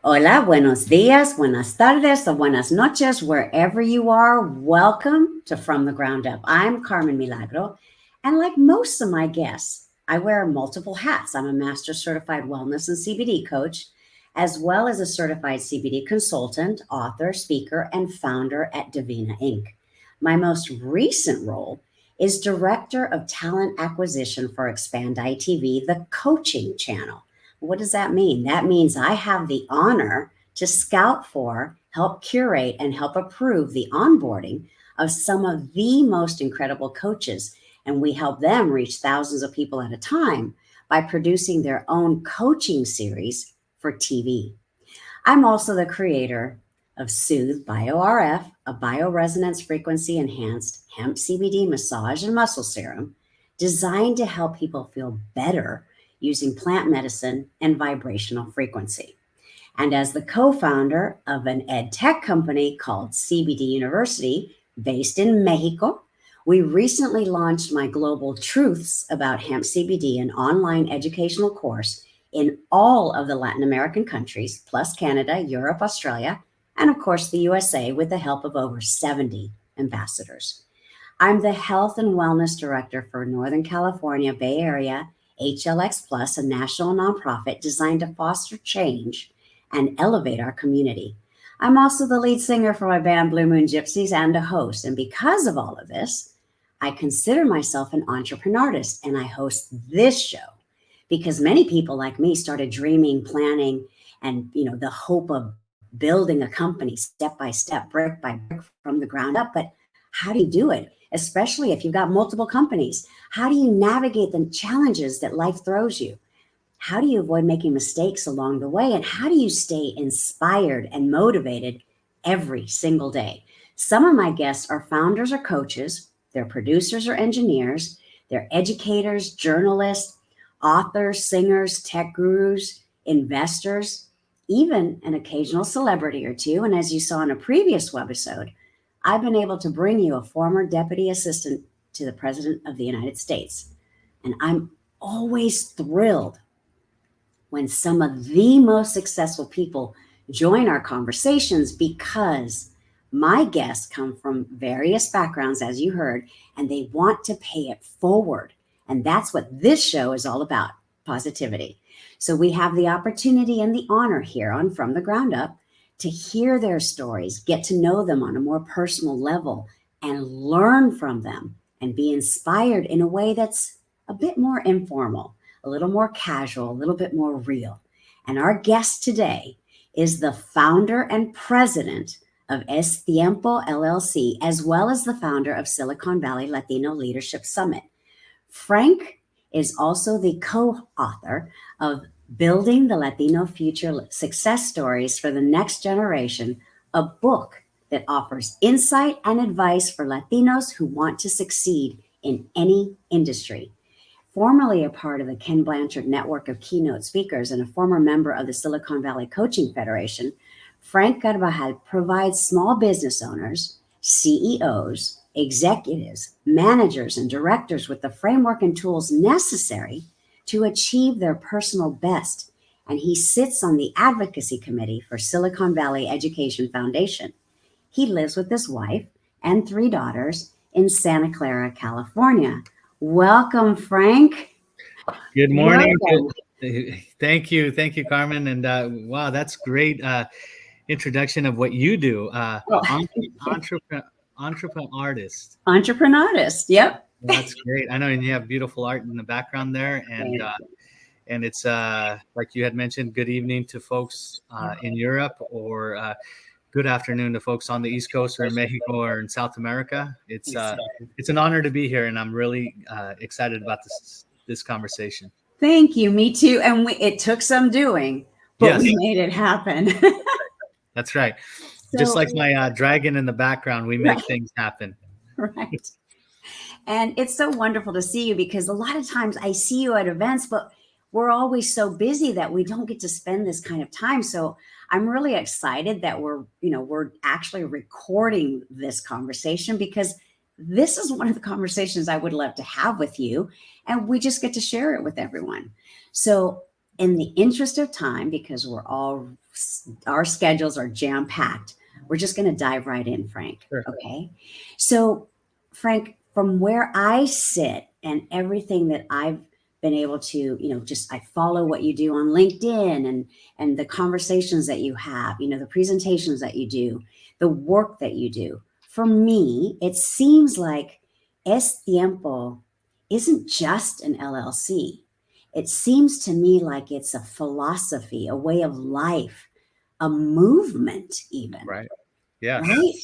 Hola, buenos días, buenas tardes, or buenas noches, wherever you are. Welcome to From the Ground Up. I'm Carmen Milagro, and like most of my guests, I wear multiple hats. I'm a master certified wellness and CBD coach, as well as a certified CBD consultant, author, speaker, and founder at Divina Inc. My most recent role is director of talent acquisition for Expand ITV, the coaching channel. What does that mean? That means I have the honor to scout for, help curate, and help approve the onboarding of some of the most incredible coaches. And we help them reach thousands of people at a time by producing their own coaching series for TV. I'm also the creator of Soothe BioRF, a bioresonance frequency enhanced hemp CBD massage and muscle serum designed to help people feel better using plant medicine and vibrational frequency. And as the co founder of an ed tech company called CBD University, based in Mexico, we recently launched my Global Truths About Hemp CBD, an online educational course in all of the Latin American countries, plus Canada, Europe, Australia, and of course the USA, with the help of over 70 ambassadors. I'm the Health and Wellness Director for Northern California Bay Area HLX Plus, a national nonprofit designed to foster change and elevate our community. I'm also the lead singer for my band Blue Moon Gypsies and a host. And because of all of this, I consider myself an entrepreneurist, and I host this show because many people like me started dreaming, planning, and the hope of building a company step by step, brick by brick from the ground up. But how do you do it? Especially if you've got multiple companies. How do you navigate the challenges that life throws you? How do you avoid making mistakes along the way? And how do you stay inspired and motivated every single day? Some of my guests are founders or coaches, they're producers or engineers, they're educators, journalists, authors, singers, tech gurus, investors, even an occasional celebrity or two. And as you saw in a previous webisode, I've been able to bring you a former deputy assistant to the President of the United States. And I'm always thrilled when some of the most successful people join our conversations because my guests come from various backgrounds, as you heard, and they want to pay it forward. And that's what this show is all about, positivity. So we have the opportunity and the honor here on From the Ground Up to hear their stories, get to know them on a more personal level, and learn from them and be inspired in a way that's a bit more informal, a little more casual, a little bit more real. And our guest today is the founder and president of Es Tiempo LLC, as well as the founder of Silicon Valley Latino Leadership Summit. Frank is also the co-author of Building the Latino Future Success Stories for the Next Generation, a book that offers insight and advice for Latinos who want to succeed in any industry. Formerly a part of the Ken Blanchard network of keynote speakers and a former member of the Silicon Valley Coaching Federation, Frank Carbajal provides small business owners, CEOs, executives, managers, and directors with the framework and tools necessary to achieve their personal best. And he sits on the Advocacy Committee for Silicon Valley Education Foundation. He lives with his wife and 3 daughters in Santa Clara, California. Welcome, Frank. Good morning. Welcome. Thank you, Carmen. And wow, that's great introduction of what you do. Entrepreneur artist. Entrepreneurist. Yep. That's great. I know, and you have beautiful art in the background there, and it's like you had mentioned. Good evening to folks in Europe, or good afternoon to folks on the East Coast or in Mexico or in South America. It's an honor to be here, and I'm really excited about this conversation. Thank you. Me too. And it took some doing, but Yes. we made it happen. That's right. Just like my dragon in the background, we make things happen. Right. And it's so wonderful to see you because a lot of times I see you at events, but we're always so busy that we don't get to spend this kind of time. So I'm really excited that we're actually recording this conversation because this is one of the conversations I would love to have with you. And we just get to share it with everyone. So in the interest of time, because our schedules are jam packed, we're just going to dive right in, Frank. Sure. Okay. So, Frank, from where I sit and everything that I've been able to, just I follow what you do on LinkedIn and the conversations that you have, the presentations that you do, the work that you do. For me, it seems like Es Tiempo isn't just an LLC. It seems to me like it's a philosophy, a way of life, a movement, even. Right. Yeah. Right?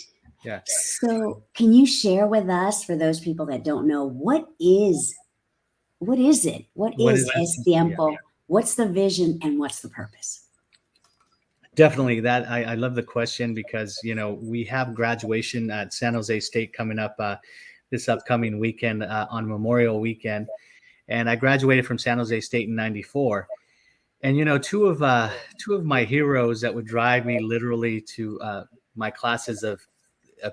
Yeah. So, can you share with us, for those people that don't know, what is it? What is Es Tiempo? What's the vision and what's the purpose? Definitely. That I love the question, because we have graduation at San Jose State coming up this upcoming weekend on Memorial Weekend, and I graduated from San Jose State in '94. And two of my heroes that would drive me literally to my classes of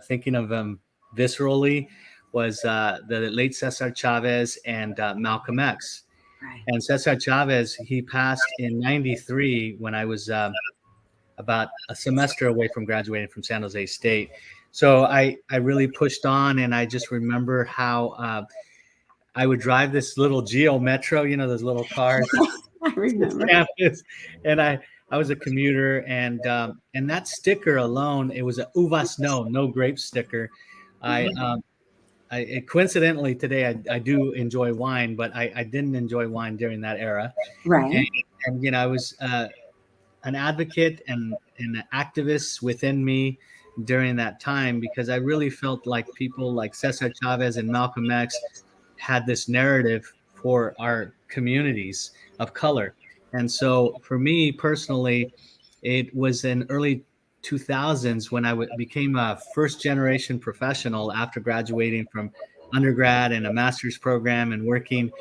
thinking of them viscerally was the late Cesar Chavez and Malcolm X. Right. And Cesar Chavez, he passed in '93 when I was about a semester away from graduating from San Jose State. So I really pushed on, and I just remember how I would drive this little Geo Metro, those little cars. I remember. Campus, and I was a commuter, and that sticker alone, it was a uvas no grape sticker. I coincidentally today I do enjoy wine, but I didn't enjoy wine during that era. Right. And I was an advocate and an activist within me during that time, because I really felt like people like Cesar Chavez and Malcolm X had this narrative for our communities of color. And so for me personally, it was in early 2000s when I became a first generation professional after graduating from undergrad and a master's program and working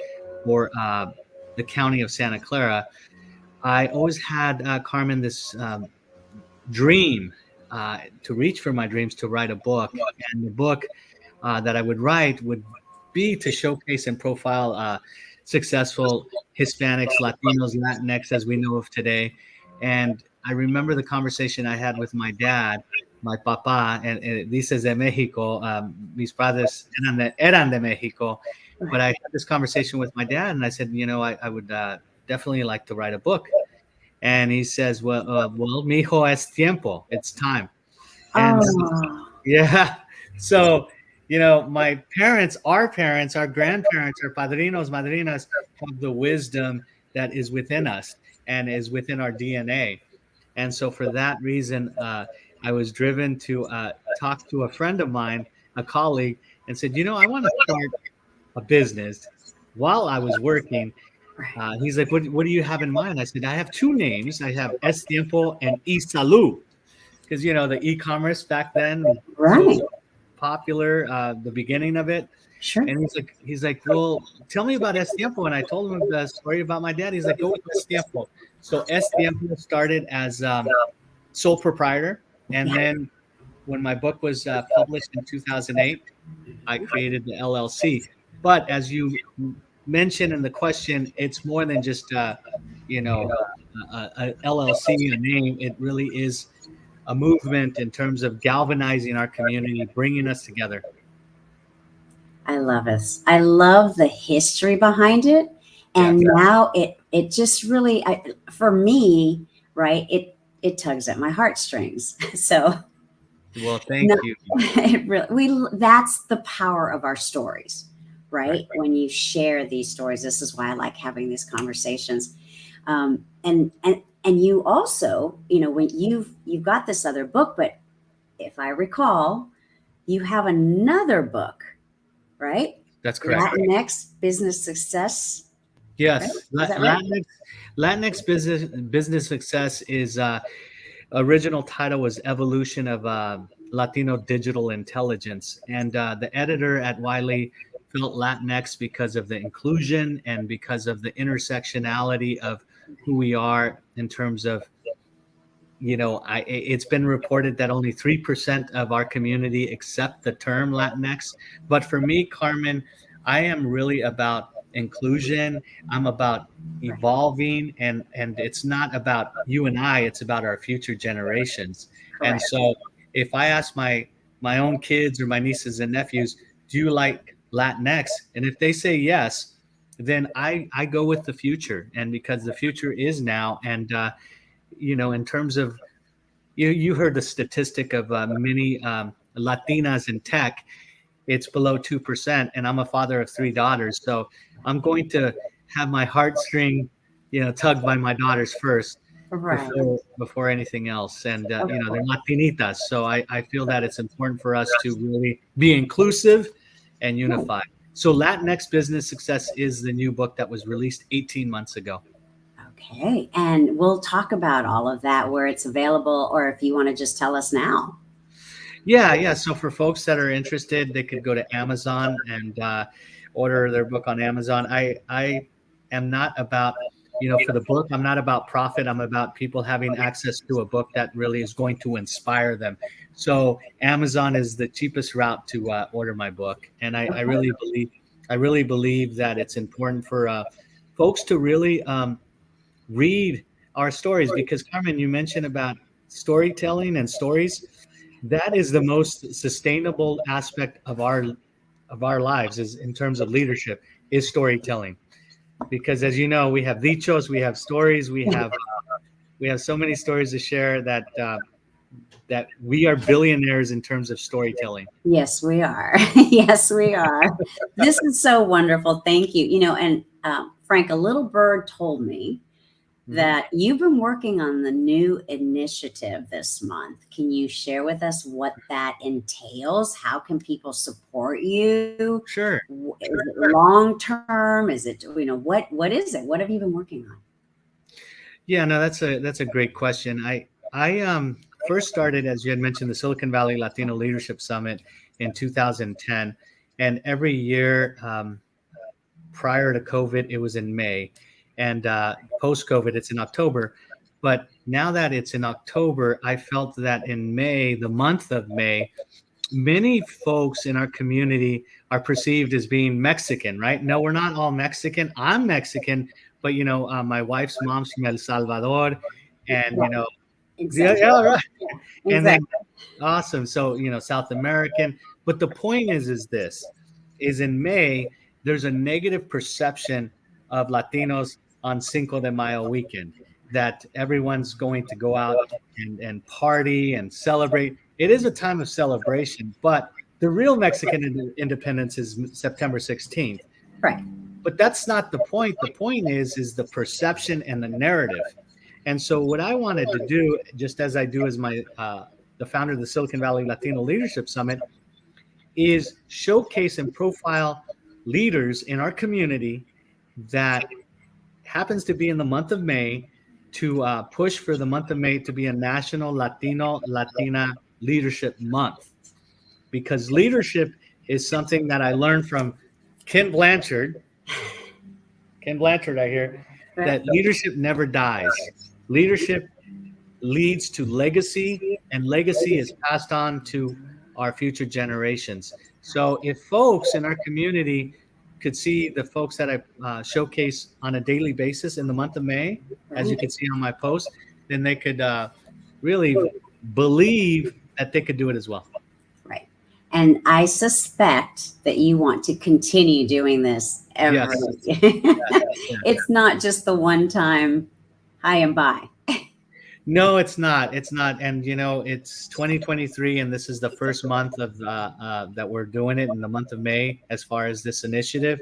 for the county of Santa Clara. I always had, Carmen, this dream to reach for my dreams, to write a book. And the book that I would write would be to showcase and profile successful Hispanics, Latinos, Latinx, as we know of today. And I remember the conversation I had with my dad, my papa, and dices de Mexico, mis padres eran de Mexico. But I had this conversation with my dad, and I said, I would definitely like to write a book. And he says, well, mijo, es tiempo. It's time. And yeah, so, my parents, our grandparents, our padrinos, madrinas have the wisdom that is within us and is within our DNA. And so for that reason, I was driven to talk to a friend of mine, a colleague, and said, I want to start a business while I was working. He's like, what do you have in mind? I said, I have two names. I have Es Tiempo and Salud. Because, the e-commerce back then was so popular, the beginning of it. Sure. And he's like, well, tell me about Es Tiempo. And I told him the story about my dad. He's like, go with Es Tiempo. So Es Tiempo started as sole proprietor. And then when my book was published in 2008, I created the LLC. But as you mentioned in the question, it's more than just a LLC, a name. It really is a movement in terms of galvanizing our community, bringing us together. I love it. I love the history behind it. And now it just really, for me, right, it tugs at my heartstrings. So, well, thank you. It really, that's the power of our stories, right? When you share these stories, this is why I like having these conversations. And you also, when you've got this other book, but if I recall, you have another book, right? That's correct. Latinx Business Success. Yes, right? Latinx business success is original title was Evolution of Latino Digital Intelligence, and the editor at Wiley felt Latinx because of the inclusion and because of the intersectionality of who we are in terms of, it's been reported that only 3% of our community accept the term Latinx. But for me, Carmen, I am really about inclusion. I'm about evolving, and it's not about you and I, it's about our future generations. And Correct. so if I ask my own kids or my nieces and nephews, do you like Latinx? And if they say yes, then I go with the future, and because the future is now. And in terms of, you heard the statistic of many Latinas in tech, it's below 2%, and I'm a father of 3 daughters, so I'm going to have my heartstring, tugged by my daughters first Right. before anything else. And they're Latinitas, so I feel that it's important for us to really be inclusive and unified. So Latinx Business Success is the new book that was released 18 months ago. Okay. And we'll talk about all of that, where it's available, or if you want to just tell us now. Yeah. So for folks that are interested, they could go to Amazon and order their book on Amazon. I am not about, for the book, I'm not about profit. I'm about people having access to a book that really is going to inspire them. So Amazon is the cheapest route to order my book, and I really believe that it's important for folks to really read our stories, because Carmen, you mentioned about storytelling and stories. That is the most sustainable aspect of our lives, is in terms of leadership, is storytelling. Because as you know, we have dichos, we have stories, we have so many stories to share, that we are billionaires in terms of storytelling. Yes, we are. Yes, we are. This is so wonderful. Thank you. And Frank, a little bird told me that you've been working on the new initiative this month. Can you share with us what that entails? How can people support you? Sure. Is it long term? Is it, what is it? What have you been working on? Yeah, no, that's a great question. I first started, as you had mentioned, the Silicon Valley Latino Leadership Summit in 2010, and every year prior to COVID, it was in May, and post-COVID, it's in October. But now that it's in October, I felt that in May, the month of May, many folks in our community are perceived as being Mexican, right? No, we're not all Mexican. I'm Mexican, but my wife's mom's from El Salvador, and Exactly. yeah, right. Yeah, And then awesome. So South American. But the point is this: is in May there's a negative perception of Latinos on Cinco de Mayo weekend, that everyone's going to go out and party and celebrate. It is a time of celebration, but the real Mexican independence is September 16th. Right. But that's not the point. The point is the perception and the narrative. And so what I wanted to do, just as I do as my the founder of the Silicon Valley Latino Leadership Summit, is showcase and profile leaders in our community that happens to be in the month of May, to push for the month of May to be a National Latina Leadership Month. Because leadership is something that I learned from Ken Blanchard. Ken Blanchard, I hear, that leadership never dies. Leadership leads to legacy, and legacy is passed on to our future generations. So if folks in our community could see the folks that I showcase on a daily basis in the month of May, as you can see on my post, then they could really believe that they could do it as well. Right. And I suspect that you want to continue doing this every Yes. It's not just the one time hi and bye. No, it's not. It's not. And it's 2023, and this is the first month of that we're doing it, in the month of May, as far as this initiative.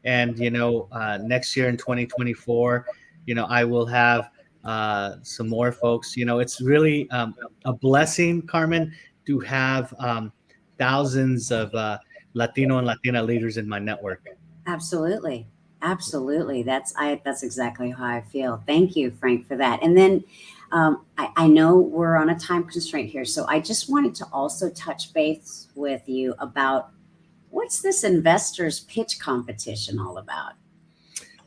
And next year in 2024, I will have some more folks. It's really a blessing, Carmen, to have thousands of Latino and Latina leaders in my network. Absolutely. Absolutely. That's exactly how I feel. Thank you, Frank, for that. And then I know we're on a time constraint here, so I just wanted to also touch base with you about what's this investors pitch competition all about?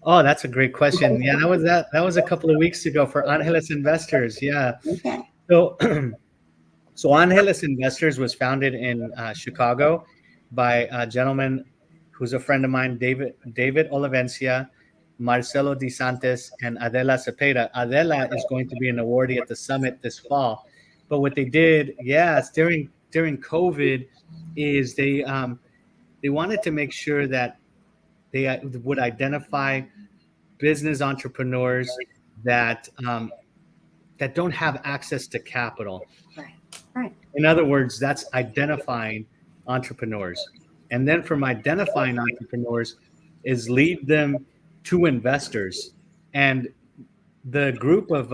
Oh, that's a great question. Yeah, that was a couple of weeks ago for Angeles Investors. Yeah. Okay. So Angeles Investors was founded in Chicago by a gentleman who's a friend of mine, David Olivencia, Marcelo Di Santos, and Adela Cepeda. Adela is going to be an awardee at the summit this fall. But what they did, yes, during COVID, is they wanted to make sure that they would identify business entrepreneurs that that don't have access to capital. Right. Right. In other words, that's identifying entrepreneurs. And then from identifying entrepreneurs is lead them to investors. And the group of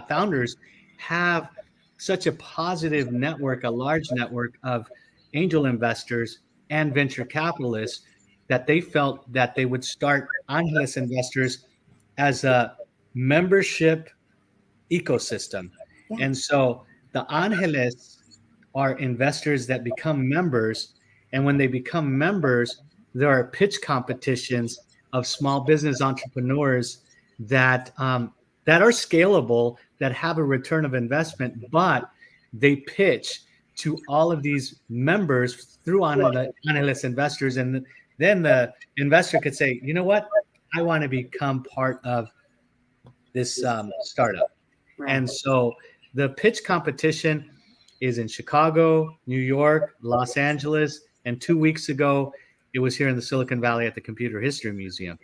founders have such a positive network, a large network of angel investors and venture capitalists, that they felt that they would start Angeles Investors as a membership ecosystem. Yeah. And so the Angeles are investors that become members. And when they become members, there are pitch competitions of small business entrepreneurs that that are scalable, that have a return of investment, but they pitch to all of these members through Angeles Investors. And then the investor could say, you know what, I want to become part of this startup. Right. And so the pitch competition is in Chicago, New York, Los Angeles, and 2 weeks ago, it was here in the Silicon Valley at the Computer History Museum.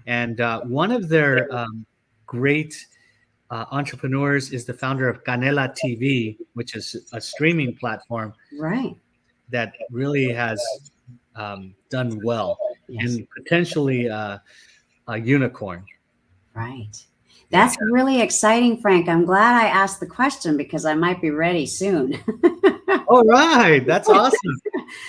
And one of their great entrepreneurs is the founder of Canela TV, which is a streaming platform, Right. that really has done well, Yes. and potentially a unicorn. Right. That's really exciting, Frank. I'm glad I asked the question because I might be ready soon. All right. That's awesome.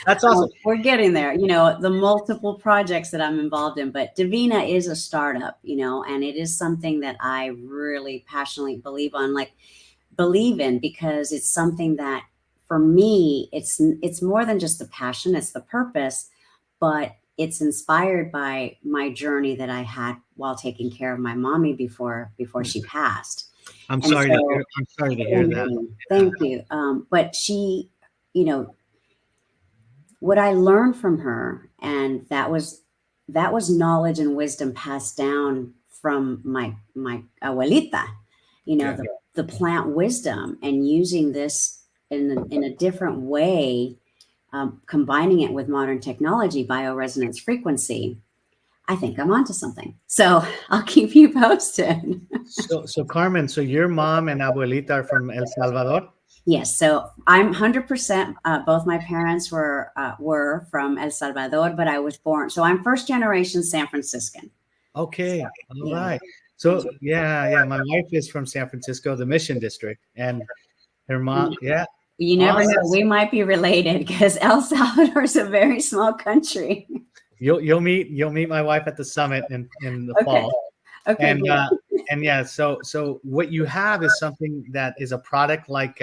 That's awesome. We're getting there, the multiple projects that I'm involved in, but Divina is a startup, and it is something that I really passionately believe in, because it's something that for me, it's more than just the passion, it's the purpose, but it's inspired by my journey that I had while taking care of my mommy before she passed. I'm sorry to hear that. Thank you. But she, what I learned from her, and that was knowledge and wisdom passed down from my abuelita, the plant wisdom, and using this in a different way, combining it with modern technology, bioresonance frequency. I think I'm onto something. So I'll keep you posted. So Carmen, so your mom and abuelita are from El Salvador? Yes. So I'm 100%. Both my parents were from El Salvador, but I was born. So I'm first generation San Franciscan. Okay. All right. So yeah. My wife is from San Francisco, the Mission District, and her mom. Yeah. You never know. We might be related because El Salvador is a very small country. You'll meet my wife at the summit in the fall. Okay. And yeah, so what you have is something that is a product like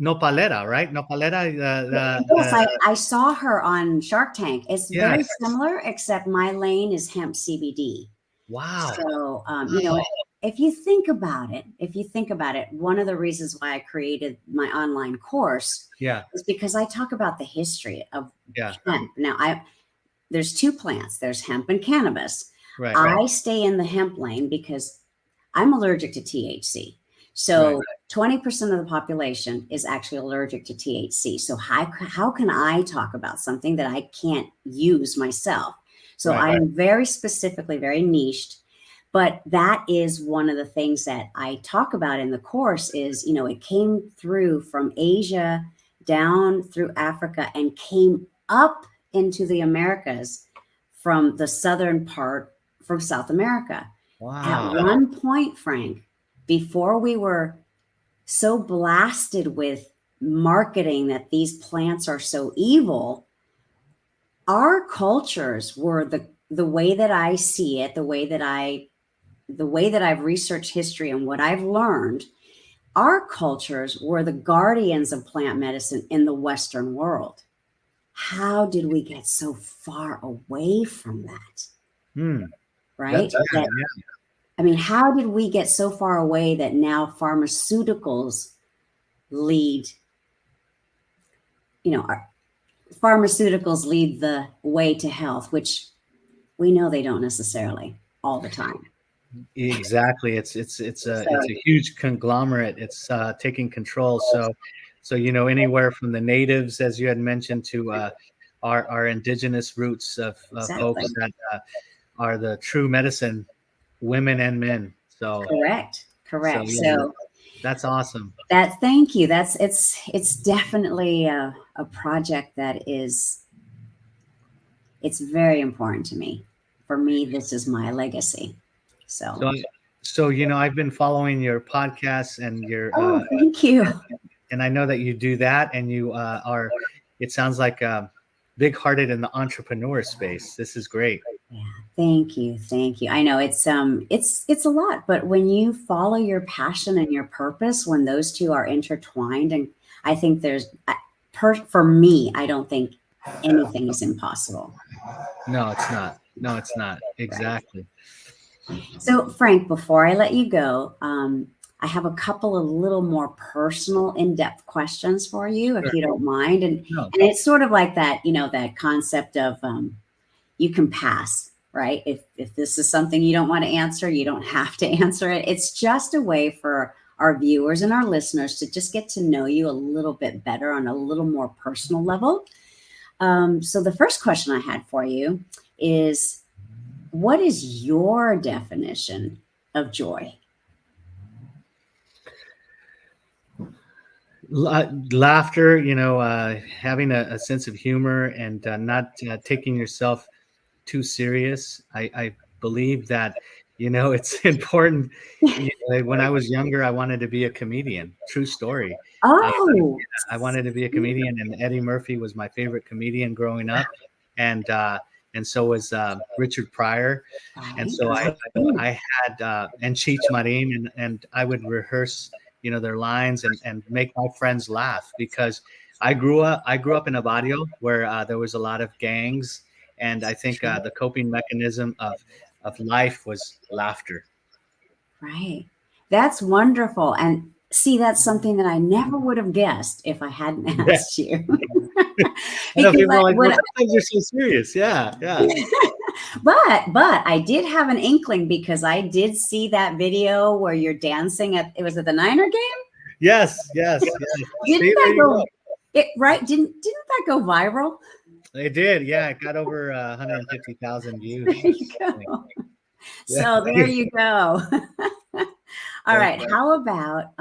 Nopalera, right? Nopalera. Yes, I saw her on Shark Tank. It's very similar, except my lane is hemp CBD. Wow. So if you think about it, one of the reasons why I created my online course is because I talk about the history of hemp. Now there's two plants. There's hemp and cannabis. Right. I stay in the hemp lane because I'm allergic to THC. So 20% of the population is actually allergic to THC. So how can I talk about something that I can't use myself? So I'm very specifically, very niched. But that is one of the things that I talk about in the course is, it came through from Asia down through Africa and came up into the Americas from the southern part, from South America. Wow. At one point, Frank, before we were so blasted with marketing that these plants are so evil, our cultures were the way that I see it, the way that I've researched history and what I've learned, our cultures were the guardians of plant medicine in the Western world. How did we get so far away from that? Right? I mean, how did we get so far away that now pharmaceuticals lead, pharmaceuticals lead the way to health, which we know they don't necessarily all the time. Exactly. It's a huge conglomerate. It's taking control. So anywhere from the natives, as you had mentioned, to our indigenous roots of folks that are the true medicine, women and men. So correct. So that's awesome. Thank you. It's definitely a project that is, it's very important to me. For me, this is my legacy. So I've been following your podcasts and your thank you. and I know that you do that, and you are. It sounds like big-hearted in the entrepreneur space. This is great. Yeah, thank you. I know it's a lot, but when you follow your passion and your purpose, when those two are intertwined, and I think for me, I don't think anything is impossible. No, it's not. No, it's not. Exactly. So, Frank, before I let you go, I have a couple of little more personal, in-depth questions for you, if you don't mind. And it's sort of like that, that concept of you can pass, right? If this is something you don't want to answer, you don't have to answer it. It's just a way for our viewers and our listeners to just get to know you a little bit better on a little more personal level. So the first question I had for you is, what is your definition of joy? Laughter, having a sense of humor and not taking yourself too serious. I believe that, it's important. When I was younger, I wanted to be a comedian. True story. I wanted to be a comedian, and Eddie Murphy was my favorite comedian growing up, and so was Richard Pryor, and so I had and Cheech Marin, and I would rehearse their lines and make my friends laugh, because I grew up in a barrio where there was a lot of gangs, and I think the coping mechanism of life was laughter. Right. That's wonderful. And see, that's something that I never would have guessed if I hadn't asked you. Sometimes you're so serious. Yeah. But I did have an inkling, because I did see that video where you're dancing at the Niner game. Yes. Didn't that go viral? It did. Yeah, it got over 150,000 views. There you go. So there you go. All right. How about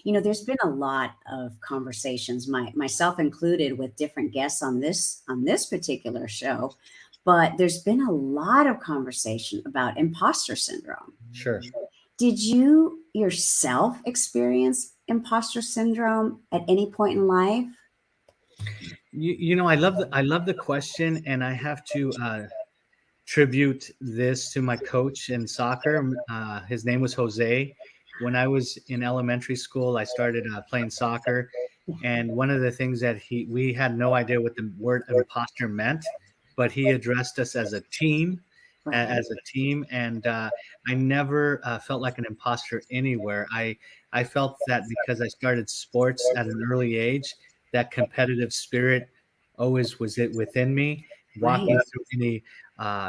there's been a lot of conversations, myself included, with different guests on this particular show. But there's been a lot of conversation about imposter syndrome. Sure. Did you yourself experience imposter syndrome at any point in life? I love the question, and I have to tribute this to my coach in soccer. His name was Jose. When I was in elementary school, I started playing soccer, and one of the things that we had no idea what the word imposter meant, but he addressed us as a team, and I never felt like an imposter anywhere. I felt that because I started sports at an early age, that competitive spirit always was within me. Walking through any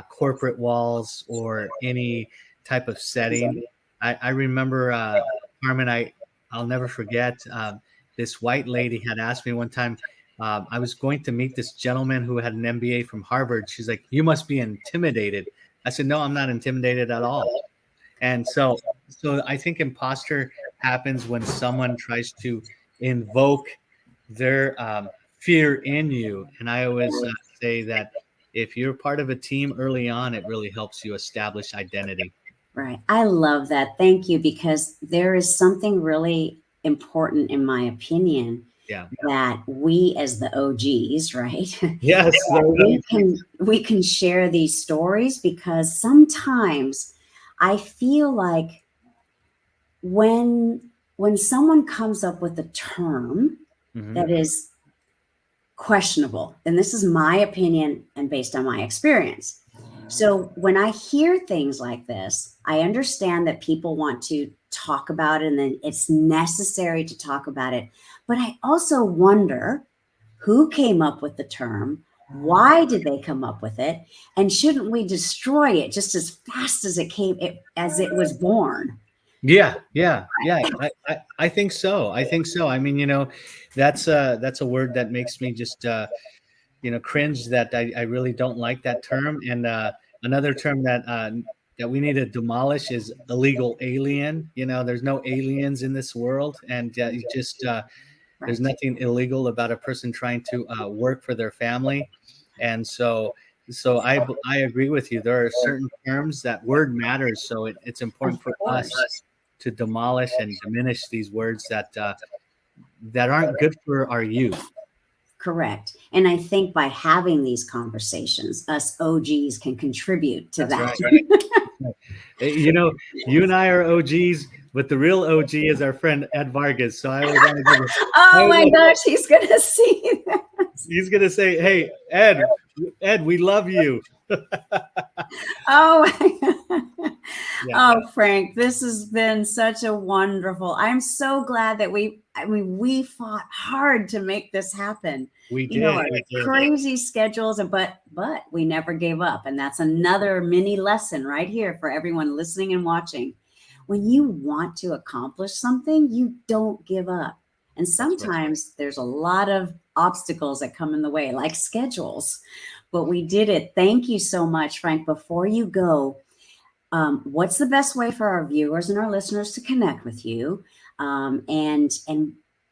corporate walls or any type of setting, I remember Carmen. I'll never forget. This white lady had asked me one time. I was going to meet this gentleman who had an MBA from Harvard. She's like, "You must be intimidated." I said, "No, I'm not intimidated at all." And so I think imposter happens when someone tries to invoke their fear in you. And I always say that if you're part of a team early on, it really helps you establish identity. Right. I love that. Thank you, because there is something really important, in my opinion, that we as the OGs, right? Yes. we can share these stories, because sometimes I feel like when someone comes up with a term that is questionable, and this is my opinion and based on my experience. So when I hear things like this, I understand that people want to talk about it, and then it's necessary to talk about it. But I also wonder, Who came up with the term? Why did they come up with it? And shouldn't we destroy it just as fast as as it was born? Yeah. I think so. I think so. I mean, that's a word that makes me just cringe, that I really don't like that term. And another term that we need to demolish is illegal alien. There's no aliens in this world, and you just there's Right. nothing illegal about a person trying to work for their family. And so I agree with you. There are certain terms that word matters. So it's Of important for us course. to demolish and diminish these words that aren't good for our youth. Correct. And I think by having these conversations, us OGs can contribute to That's that. right. You and I are OGs, but the real OG is our friend Ed Vargas. So I always want to give Oh my gosh, he's going to see that. he's gonna say, "Hey, Ed, we love you." Oh, Yeah, oh, Frank, this has been such a wonderful. I'm so glad that we fought hard to make this happen. we Our did. We did. crazy schedules, and but we never gave up, and that's another mini lesson right here for everyone listening and watching. When you want to accomplish something, you don't give up. And That's right. sometimes there's a lot of obstacles that come in the way, like schedules. But we did it. Thank you so much, Frank. Before you go, what's the best way for our viewers and our listeners to connect with you? And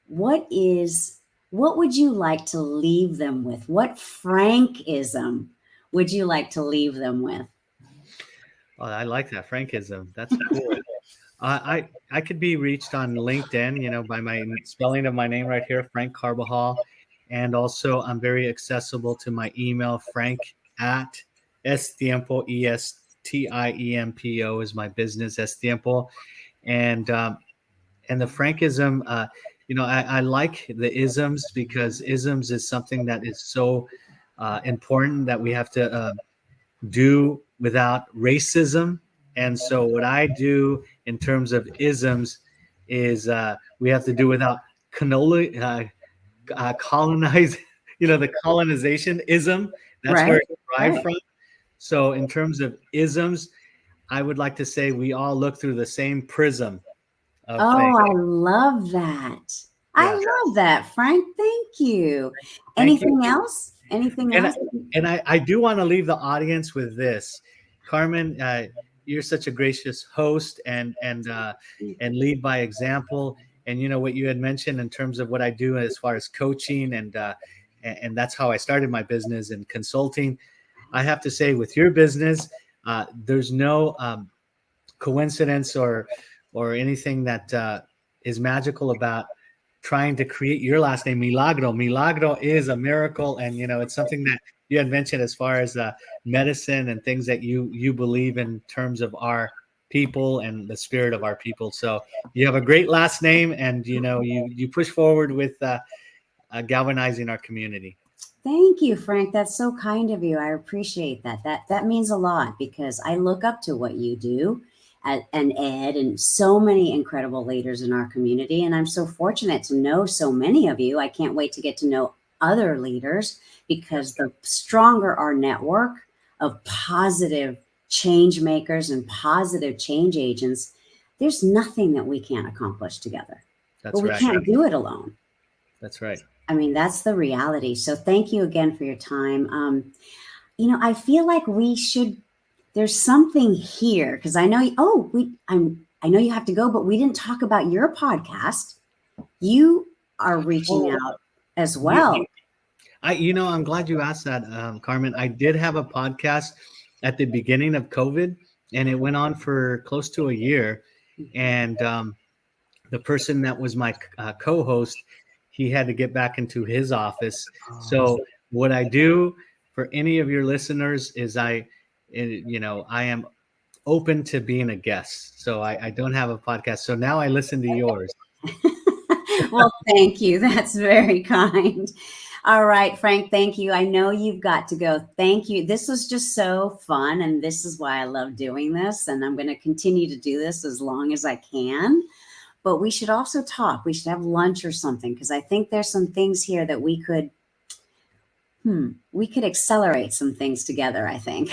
what would you like to leave them with? What Frank-ism would you like to leave them with? Oh, I like that Frankism. That's cool. I could be reached on LinkedIn, by my spelling of my name right here, Frank Carbajal. And also I'm very accessible to my email, Frank at EsTiempo, EsTiempo is my business, EsTiempo. And the Frankism, I like the isms, because isms is something that is so important that we have to do without racism. And so what I do in terms of isms is we have to do without colonize, the colonization ism. That's where Right? it derived from. So in terms of isms, I would like to say we all look through the same prism of things. Oh, I love that. I Yeah. love that, Frank. Thank you. Thank you. Anything else? Anything And else? I do want to leave the audience with this, Carmen. You're such a gracious host and lead by example. And what you had mentioned in terms of what I do as far as coaching, and that's how I started my business and consulting. I have to say, with your business, there's no coincidence or anything that is magical about trying to create your last name, Milagro. Milagro is a miracle, and it's something that you had mentioned as far as medicine and things that you believe in terms of our people and the spirit of our people. So you have a great last name, and you push forward with galvanizing our community. Thank you, Frank. That's so kind of you. I appreciate that. That means a lot because I look up to what you do and Ed and so many incredible leaders in our community. And I'm so fortunate to know so many of you. I can't wait to get to know other leaders because the stronger our network of positive change makers and positive change agents, there's nothing that we can't accomplish together. That's But we right. can't do it alone. That's right. I mean, that's the reality. So thank you again for your time. I feel like there's something here because I know, I know you have to go, but we didn't talk about your podcast. You are reaching out as well. I'm glad you asked that, Carmen. I did have a podcast at the beginning of COVID, and it went on for close to a year. And the person that was my co-host, he had to get back into his office. So what I do for any of your listeners is I am open to being a guest. So I don't have a podcast. So now I listen to yours. Well, thank you. That's very kind. All right, Frank, thank you. I know you've got to go. Thank you. This was just so fun. And this is why I love doing this. And I'm going to continue to do this as long as I can. But we should also talk. We should have lunch or something because I think there's some things here that we could we could accelerate some things together, I think.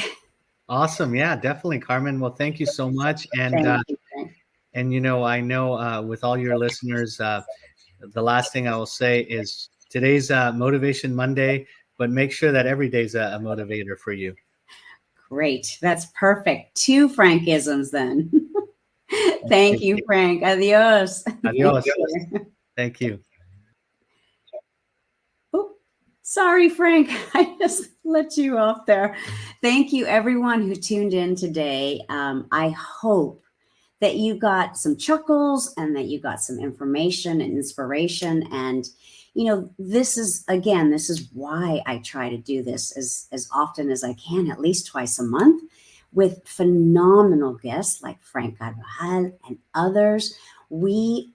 Awesome. Yeah, definitely, Carmen. Well, thank you so much. Thank you, Frank. And I know with all your listeners, the last thing I will say is today's Motivation Monday, but make sure that every day's a motivator for you. Great. That's perfect. 2 Frank-isms then. Thank you, Frank. Adios. Adios. Thank you. Oh, sorry, Frank. I just let you off there. Thank you, everyone who tuned in today. I hope that you got some chuckles and that you got some information and inspiration. And, this is why I try to do this as often as I can, at least twice a month, with phenomenal guests like Frank Carbajal and others. We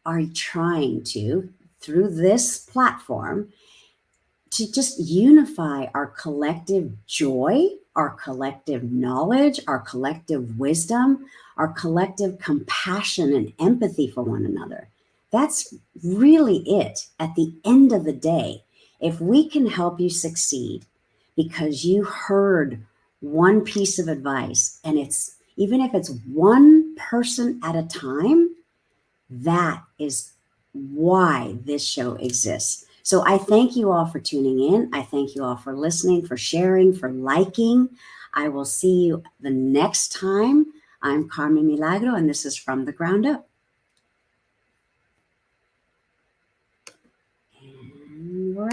are trying to, through this platform, to just unify our collective joy, our collective knowledge, our collective wisdom, our collective compassion and empathy for one another. That's really it at the end of the day. If we can help you succeed because you heard one piece of advice, and even if it's one person at a time, that is why this show exists. So I thank you all for tuning in. I thank you all for listening, for sharing, for liking. I will see you the next time. I'm Carmen Milagro, and this is From the Ground Up.